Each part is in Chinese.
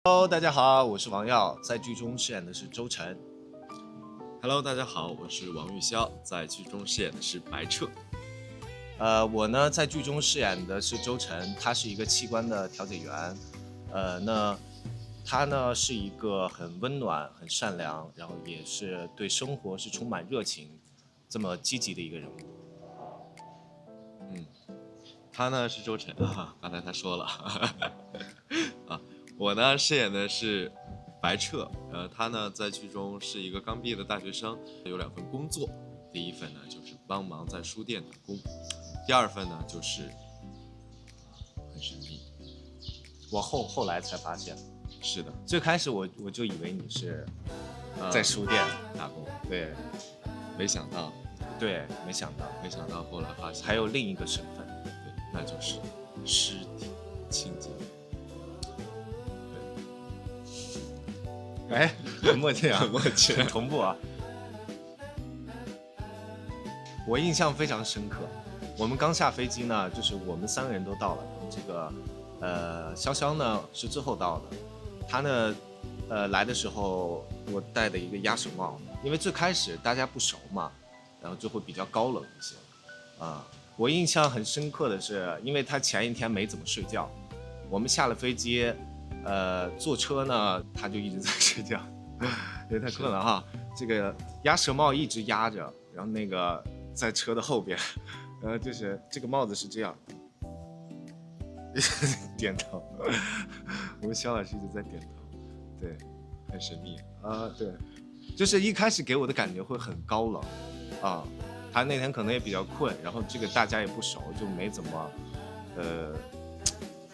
Hello，大家好，我是王耀，在剧中饰演的是周晨。Hello，大家好，我是王玉潇，在剧中饰演的是白彻。我呢在剧中饰演的是周晨，他是一个器官的调解员。那他呢是一个很温暖、很善良，然后也是对生活是充满热情，这么积极的一个人物。他呢是周晨啊，刚才他说了啊，我呢饰演的是白彻。他呢在剧中是一个刚毕业的大学生，有2份工作，第一份呢就是帮忙在书店打工，第2份呢就是很神秘。我后来才发现，是的，最开始我就以为你是在书店打工，对没想到没想到后来发现还有另一个身份。对，那就是尸体清洁。哎，很默契啊，很默契很同步啊。我印象非常深刻，我们刚下飞机呢，就是我们3个人都到了，这个潇潇呢是最后到的，他呢来的时候我戴的一个鸭舌帽，因为最开始大家不熟嘛，然后就会比较高冷一些我印象很深刻的是，因为他前一天没怎么睡觉，我们下了飞机，坐车呢他就一直在睡觉，因为太困了哈。这个鸭舌帽一直压着，然后那个在车的后边，就是这个帽子是这样，点头。我们肖老师一直在点头，对，很神秘对，就是一开始给我的感觉会很高冷他那天可能也比较困，然后这个大家也不熟，就没怎么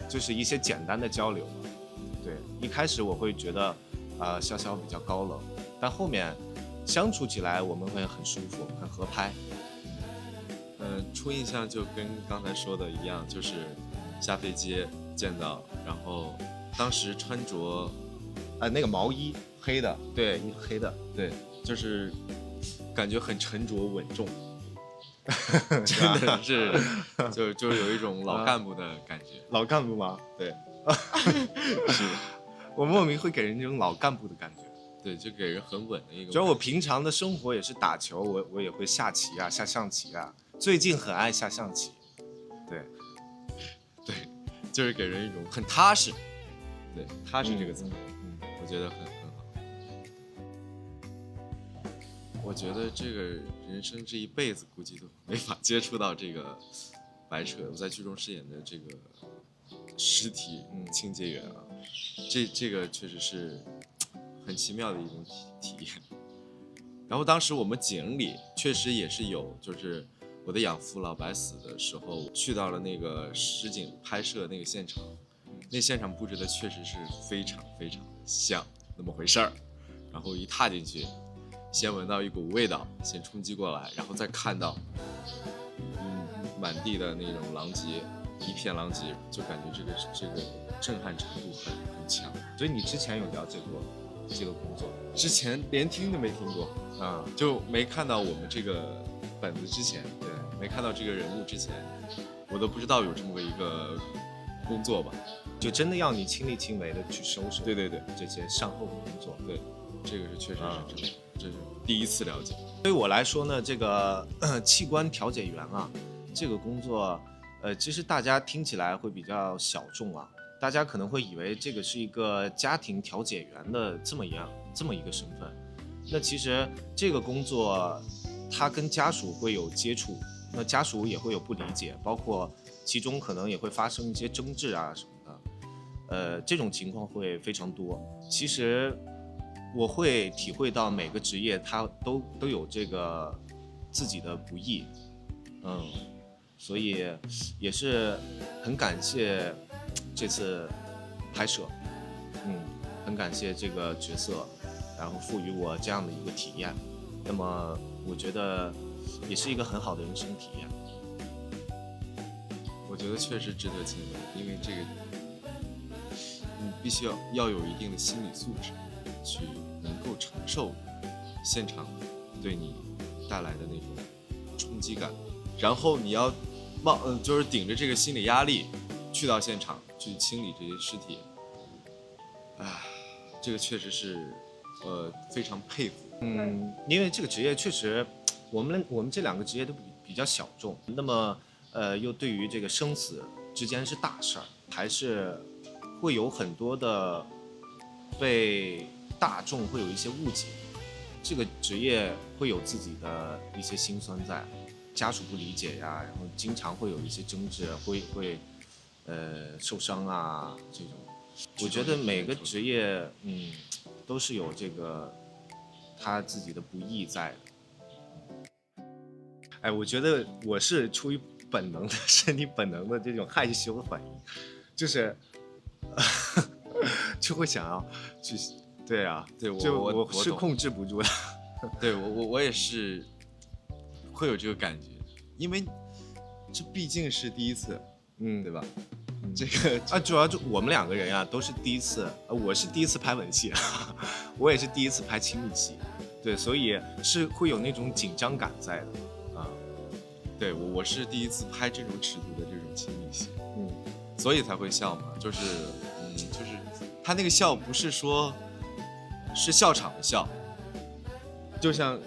就是一些简单的交流嘛。对，一开始我会觉得潇潇比较高冷，但后面相处起来我们会很舒服，很合拍。初印象就跟刚才说的一样，就是下飞机见到，然后当时穿着那个毛衣黑的，对，衣服黑的，对，就是感觉很沉着稳重，真的是就是有一种老干部的感觉。老干部吗？对，是我莫名会给人这种老干部的感觉。对，就给人很稳的一个。主要我平常的生活也是打球，我也会下棋啊，下象棋啊，最近很爱下象棋。对，就是给人一种很踏实。对，踏实这个词，我觉得很好。我觉得这个人生这一辈子估计都没法接触到这个白彻。我在剧中饰演的这个尸体清洁员这个确实是很奇妙的一种体验。然后当时我们井里确实也是有，就是我的养父老白死的时候，去到了那个实景拍摄那个现场，那现场布置的确实是非常非常像那么回事儿。然后一踏进去，先闻到一股味道，先冲击过来，然后再看到满地的那种狼藉，一片狼藉，就感觉这个震撼程度很强。所以你之前有了解过这个工作？之前连听都没听过就没看到我们这个本子之前，对，没看到这个人物之前，我都不知道有这么一个工作吧，就真的要你亲力亲为的去收拾。对这些善后的工作。对，这个是确实是真的，这是第一次了解。对我来说呢，这个器官调解员这个工作，其实大家听起来会比较小众大家可能会以为这个是一个家庭调解员的这么一个身份。那其实这个工作，他跟家属会有接触，那家属也会有不理解，包括其中可能也会发生一些争执什么的，这种情况会非常多。其实我会体会到每个职业他都有这个自己的不易，所以也是很感谢这次拍摄，很感谢这个角色，然后赋予我这样的一个体验。那么我觉得也是一个很好的人生体验。我觉得确实值得敬畏，因为这个你必须要有一定的心理素质，去能够承受现场对你带来的那种冲击感，然后你要就是顶着这个心理压力去到现场去清理这些尸体，这个确实是非常佩服。因为这个职业确实，我们这两个职业都比较小众，那么又对于这个生死之间是大事儿，还是会有很多的被大众会有一些误解，这个职业会有自己的一些辛酸在，家属不理解呀，然后经常会有一些争执，会受伤啊这种。我觉得每个职业都是有这个他自己的不易在的。哎，我觉得我是出于本能的身体本能的这种害羞的反应，就是就会想要去，对啊，对我是控制不住的。对我也是会有这个感觉，因为这毕竟是第一次，对吧？这个主要就我们两个人啊都是第一次，我是第一次拍吻戏，我也是第一次拍亲密戏，对，所以是会有那种紧张感在的啊。对，我是第一次拍这种尺度的这种亲密戏，所以才会笑嘛，就是他那个笑不是说是笑场的笑，就像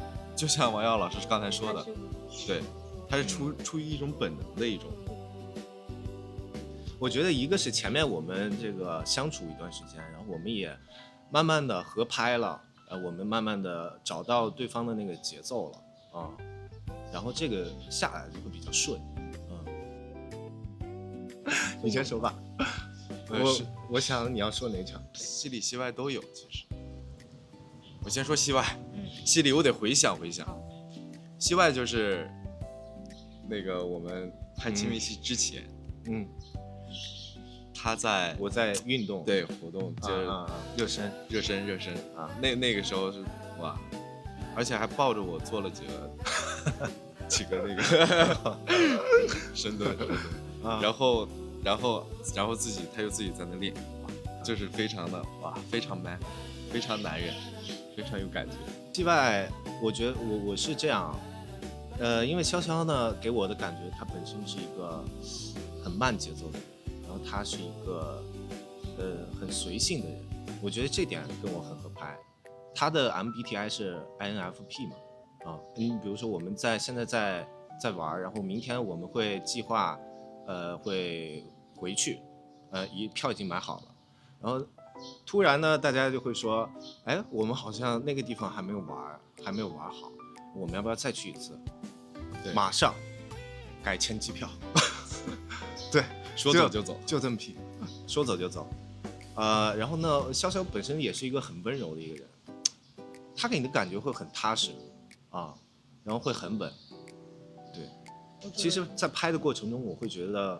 王耀老师刚才说的，对，他是出于一种本能的一种。我觉得一个是前面我们这个相处一段时间，然后我们也慢慢的合拍了，我们慢慢的找到对方的那个节奏了啊，然后这个下来就会比较顺，你先说吧。我想你要说哪场？戏里戏外都有，其实。我先说戏外，戏里我得回想，戏外就是那个我们拍亲密戏之前，我在运动，对，活动就是热身啊，那个时候是哇，而且还抱着我做了几个那个深蹲，然后他又自己在那练，就是非常的哇，非常 man， 非常男人，非常有感觉。戏外，我觉得我是这样，因为潇潇呢给我的感觉，他本身是一个很慢节奏的人。然后他是一个很随性的人，我觉得这点跟我很合拍。他的 MBTI 是 INFP 嘛，比如说我们现在在玩，然后明天我们会计划会回去，票已经买好了，然后突然呢大家就会说，哎，我们好像那个地方还没有玩好，我们要不要再去一次？对，马上改签机票。对。说走就走，就这么皮，说走就走。然后呢，潇潇本身也是一个很温柔的一个人，他给你的感觉会很踏实啊，然后会很稳。对，其实，在拍的过程中，我会觉得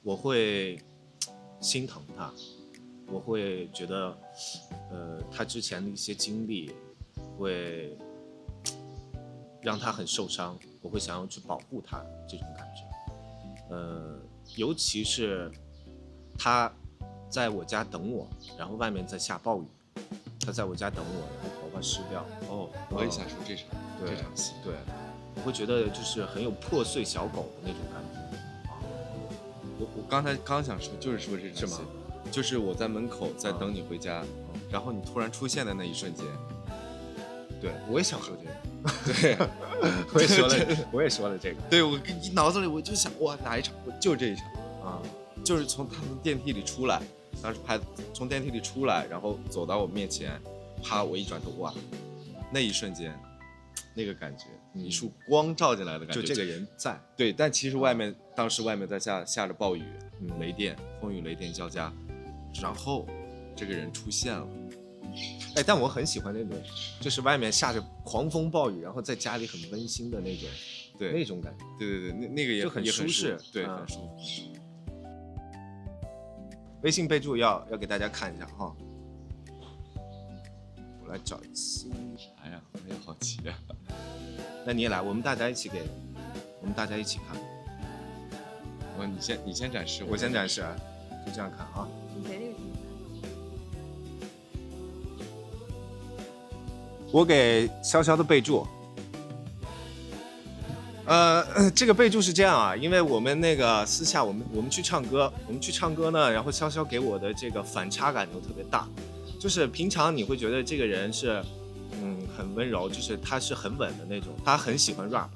我会心疼他，我会觉得他之前的一些经历会让他很受伤，我会想要去保护他这种感觉。尤其是他在我家等我，然后外面在下暴雨，他在我家等我，然后头发湿掉。我也想说这场戏，对，我会觉得就是很有破碎小狗的那种感觉。我刚想说就是说这场戏，就是我在门口在等你回家，然后你突然出现的那一瞬间，对，我也想说这个。对，我也说了这个。对，我你脑子里我就想，哇，哪一场？就这一场啊，就是从他从电梯里出来，当时拍从电梯里出来，然后走到我面前，啪，我一转头，哇，那一瞬间，那个感觉，一束光照进来的感觉，就这个人在。对，但其实当时外面在下着暴雨，雷电，风雨雷电交加，然后这个人出现了。哎，但我很喜欢那种，就是外面下着狂风暴雨，然后在家里很温馨的那种，对那种感觉。对，那个也就很舒适，对，很舒服。微信备注要给大家看一下哈，我来找一次。啥呀？我也好奇啊。那你也来，我们大家一起看。你先展示，我先展示，就这样看啊。你谁这个？我给潇潇的备注，这个备注是这样啊，因为我们那个私下我们去唱歌呢，然后潇潇给我的这个反差感就特别大，就是平常你会觉得这个人是很温柔，就是他是很稳的那种，他很喜欢 rap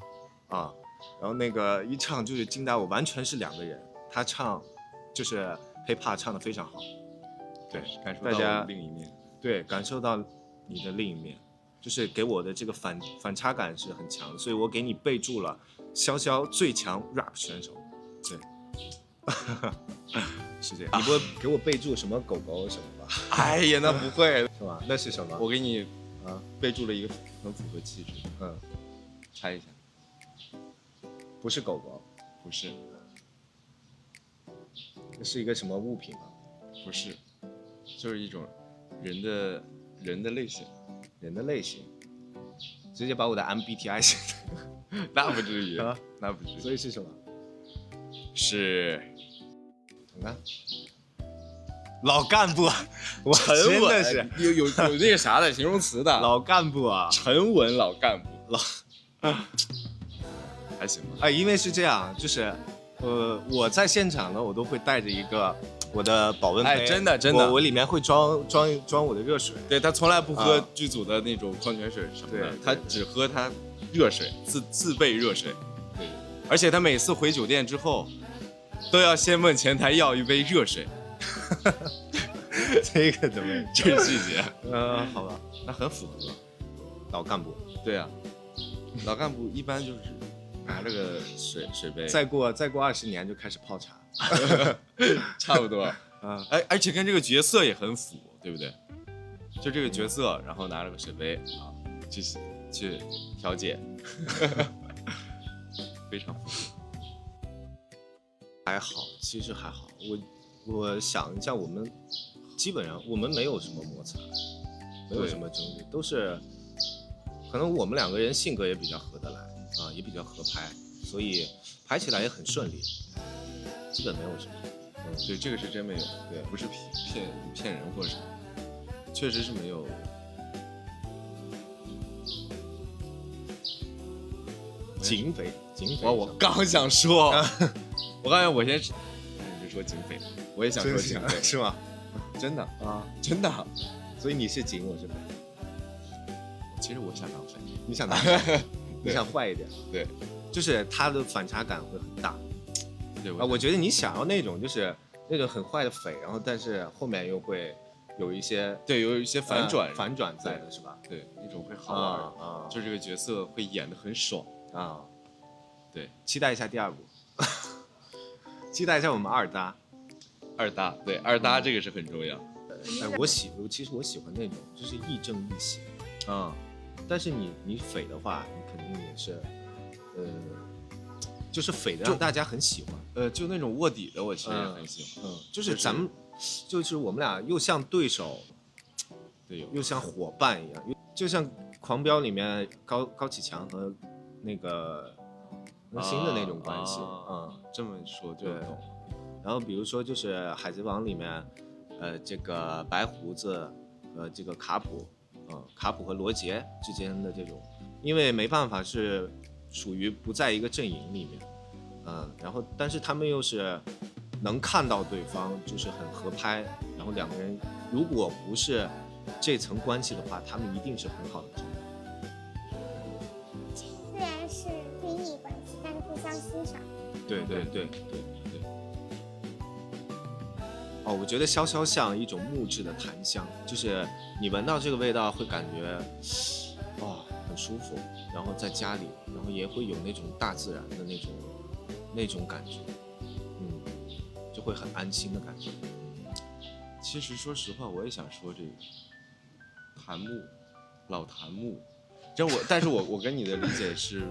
啊，然后那个一唱就是惊呆我，完全是两个人。他唱就是 hiphop 唱得非常好，对，感受到大家我另一面。对，感受到你的另一面，就是给我的这个反差感是很强的，所以我给你备注了潇潇最强 rap 选手。对，是这样。你不会给我备注什么狗狗什么吧？哎呀，那不会，是吧？那是什么？我给你备注了一个很符合气质的，猜一下，不是狗狗，不是，这是一个什么物品吗？不是，就是一种人的类型，人的类型，直接把我的 MBTI 写的，那不至于啊，那不至于。所以是什么？是，你看，老干部，我沉真的稳，是有那个啥的形容词的，老干部啊，沉稳老干部，还行吧。哎，因为是这样，就是我在现场呢，我都会带着一个我的保温杯，哎真的我里面会装我的热水，对，他从来不喝剧组的那种矿泉水什么的，对他只喝他热水，自备热水。对，而且他每次回酒店之后，都要先问前台要一杯热水。这个怎么？这是细节。好吧，那很符合老干部。对啊，老干部一般就是拿着个水杯，再过20年就开始泡茶，差不多。而且跟这个角色也很符，对不对？就这个角色，然后拿着个水杯去调解，非常符合。还好，其实还好。我想一下，我们基本上我们没有什么摩擦，没有什么争执，都是可能我们两个人性格也比较合得来啊，也比较合拍，所以拍起来也很顺利，基本没有什么。对，这个是真没有，对，不是骗人或者什么，确实是没有。警匪，我刚想说，我刚才我先，你就说警匪，我也想说警匪，是吗？真的啊，真的。所以你是警，我是匪。其实我想当匪，你想当匪，你想坏一点。对，就是他的反差感会很大。对啊，我觉得你想要那种就是那种很坏的匪，然后但是后面又会有一些反转在的是吧？对，那种会好玩啊，就这个角色会演得很爽啊。对，期待一下第二部，期待一下我们二搭，对，二搭这个是很重要。其实我喜欢那种就是亦正亦邪但是你匪的话，你肯定也是就是匪的让大家很喜欢，就那种卧底的我其实也很喜欢，就是咱们就是我们俩又像对手，对，又像伙伴一样，就像《狂飙》里面高启强和那个新的那种关系，这么说就懂。然后比如说就是《海贼王》里面，这个白胡子和这个卡普和罗杰之间的这种，因为没办法是属于不在一个阵营里面，然后但是他们又是能看到对方就是很合拍，然后两个人如果不是这层关系的话，他们一定是很好的朋友。虽然是对立关系，但是互相欣赏。对。我觉得潇潇像一种木质的檀香，就是你闻到这个味道会感觉很舒服，然后在家里，然后也会有那种大自然的那种感觉，就会很安心的感觉。其实说实话，我也想说这个老檀木，但是我跟你的理解是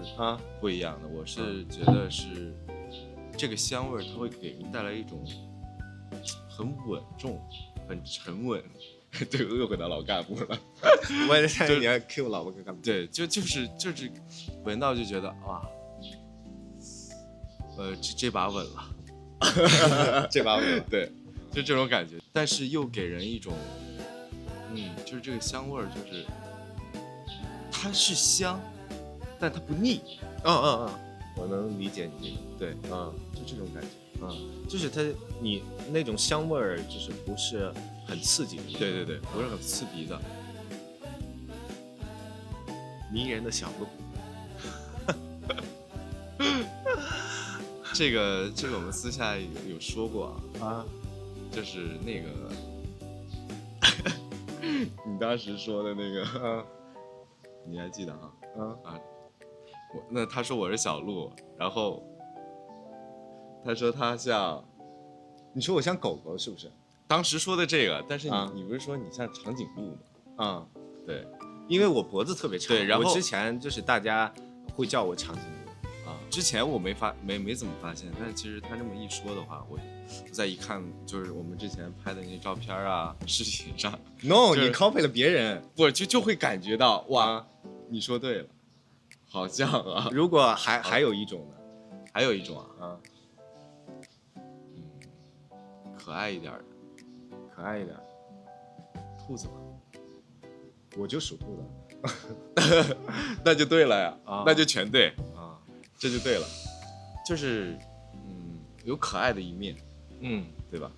不一样的。我是觉得是这个香味它会给人带来一种很稳重、很沉稳。对，又回到老干部了。我也在你要 Q 老干部。对，就是闻到就觉得哇，这把稳了，这把稳了。对，就这种感觉，但是又给人一种，就是这个香味儿，就是它是香，但它不腻。我能理解你这个。对，就这种感觉。就是你那种香味儿，就是不是很刺激的，对对对，不是很刺鼻的。迷人的小路。这个我们私下有说过啊，就是那个你当时说的那个，你还记得哈？那他说我是小鹿，然后他说他像，你说我像狗狗是不是？当时说的这个，但是你、啊你不是说你像长颈鹿吗？对，因为我脖子特别长，对然后我之前就是大家会叫我长颈鹿。之前我没怎么发现，但是其实他这么一说的话，我再一看，就是我们之前拍的那些照片啊、视频上 No， 就是你 copy 了别人，我就会感觉到哇，你说对了，好像啊。如果还有一种呢？还有一种啊，可爱一点的，可爱一点，兔子吧，我就属兔的。那就对了呀，那就全对啊，这就对了，就是有可爱的一面，对吧？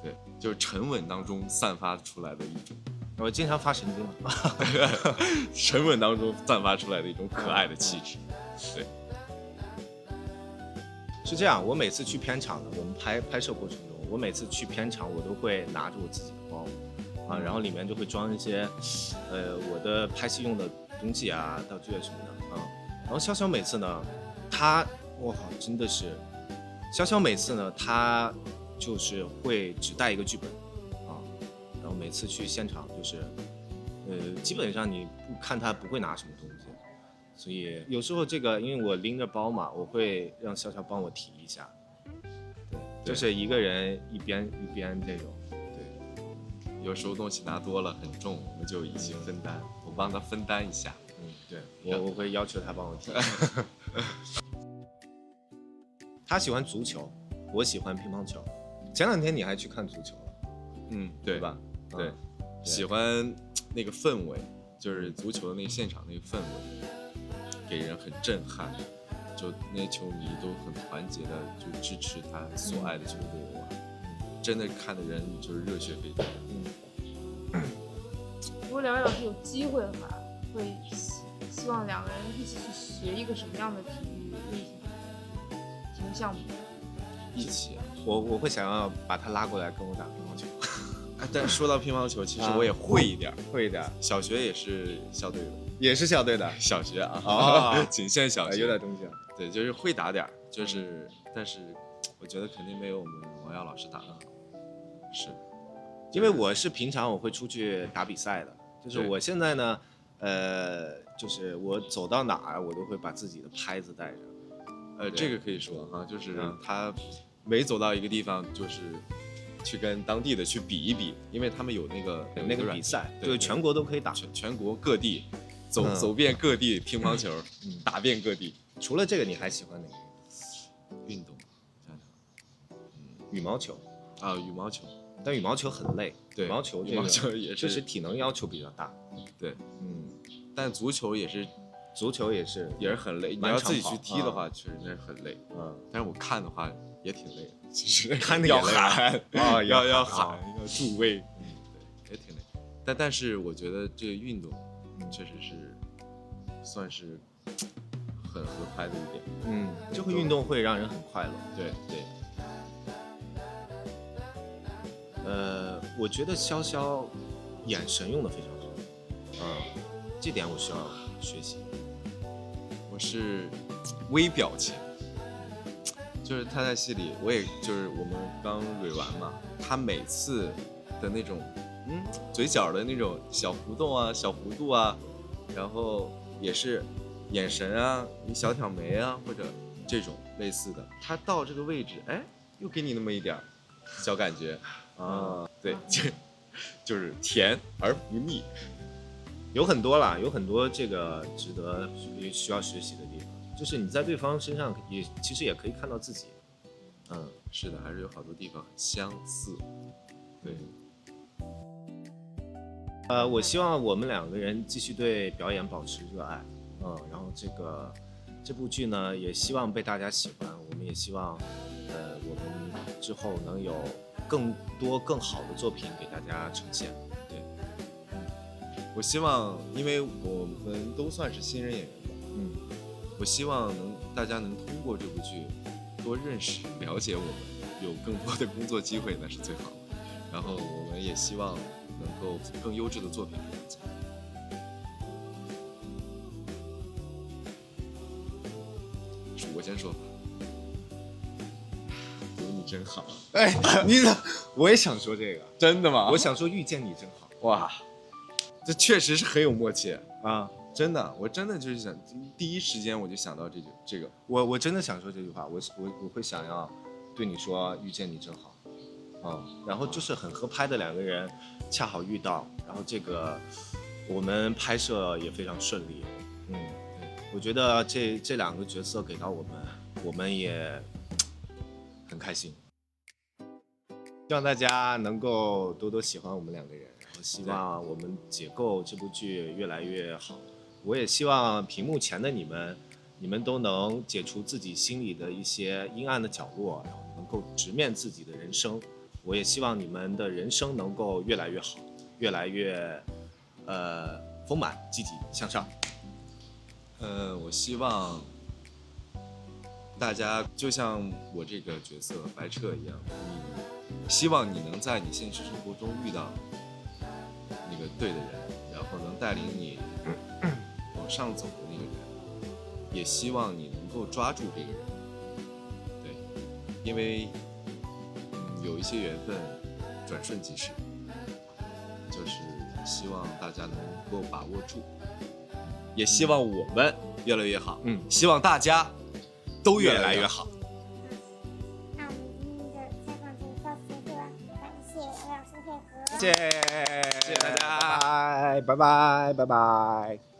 对，就是沉稳当中散发出来的一种，我经常发神经了。沉稳当中散发出来的一种可爱的气质，对。是这样，我每次去片场呢，我们拍摄过程中，我每次去片场，我都会拿着我自己的包，然后里面就会装一些，我的拍戏用的东西啊、道具啊什么的然后潇潇每次呢，我靠，真的是，潇潇每次呢，他就是会只带一个剧本然后每次去现场就是，基本上你不看他不会拿什么东西。所以有时候这个，因为我拎着包嘛，我会让潇潇帮我提一下，对，就是一个人一边这种，对，有时候东西拿多了很重，我们就一起分担，我帮他分担一下，对，我会要求他帮我提。他喜欢足球，我喜欢乒乓球。前2天你还去看足球了，对吧？对，喜欢那个氛围，就是足球的那个现场那个氛围。给人很震撼，就那些球迷都很团结的，就支持他所爱的球队真的看的人就是热血沸腾。如果2位老师有机会的话，会希望2个人一起去学一个什么样的体育类型、体育项目？一起，我会想要把他拉过来跟我打乒乓球。但说到乒乓球，其实我也会一点，小学也是校队的。也是校队的，小学仅限小学，有点东西对，就是会打点，就是但是我觉得肯定没有我们王耀老师打的好。是，因为我是平常我会出去打比赛的，就是我现在呢，就是我走到哪儿我都会把自己的拍子带着。这个可以说就是他每走到一个地方，就是去跟当地的去比一比，因为他们有那个比赛，对，全国都可以打，全国各地。走遍各地乒乓球，打遍各地。除了这个，你还喜欢哪个运动？羽毛球羽毛球，但羽毛球很累。对，羽毛球也是体能要求比较大。对，但足球也是很累。你要自己去踢的话，确实是很累。但是我看的话也挺累的，其实看的要喊要喊要助威，对，也挺累。但是我觉得这个运动。确实是算是很合拍的一点，这个运动会让人很快乐。对，我觉得潇潇眼神用的非常好，这点我需要学习。我是微表情，就是他在戏里，我也就是我们刚蕊完嘛，他每次的那种。嘴角的那种小弧动啊，小弧度啊，然后也是眼神啊，你小挑眉啊，或者这种类似的，他到这个位置，又给你那么一点小感觉对，就是甜而不腻，有很多啦，有很多这个值得需要学习的地方，就是你在对方身上其实也可以看到自己，是的，还是有好多地方很相似，对。我希望我们2个人继续对表演保持热爱，然后这部剧呢，也希望被大家喜欢。我们也希望，我们之后能有更多更好的作品给大家呈现。我希望，因为我们都算是新人演员吧，我希望大家能通过这部剧多认识、了解我们，有更多的工作机会那是最好的。然后我们也希望能够更优质的作品给大家。我先说吧，有你真好。哎，我也想说这个，真的吗？我想说遇见你真好。哇，这确实是很有默契啊！真的，我真的就是想，第一时间我就想到这个。我真的想说这句话，我会想要对你说遇见你真好。然后就是很合拍的两个人，恰好遇到，然后这个我们拍摄也非常顺利。我觉得这两个角色给到我们也很开心。希望大家能够多多喜欢我们两个人，然后希望我们解构这部剧越来越好。我也希望屏幕前的你们都能解除自己心里的一些阴暗的角落，然后能够直面自己的人生。我也希望你们的人生能够越来越好，越来越丰满、积极向上。我希望大家就像我这个角色白彻一样，希望你能在你现实生活中遇到那个对的人，然后能带领你往上走的那个人，也希望你能够抓住这个人。对，因为有一些缘分转瞬即逝，就是希望大家能够把握住。也希望我们越来越好，希望大家都越来越好。那我们今天的采访就到此结束了，感谢魏老师的配合，谢谢大家，拜拜拜拜拜拜。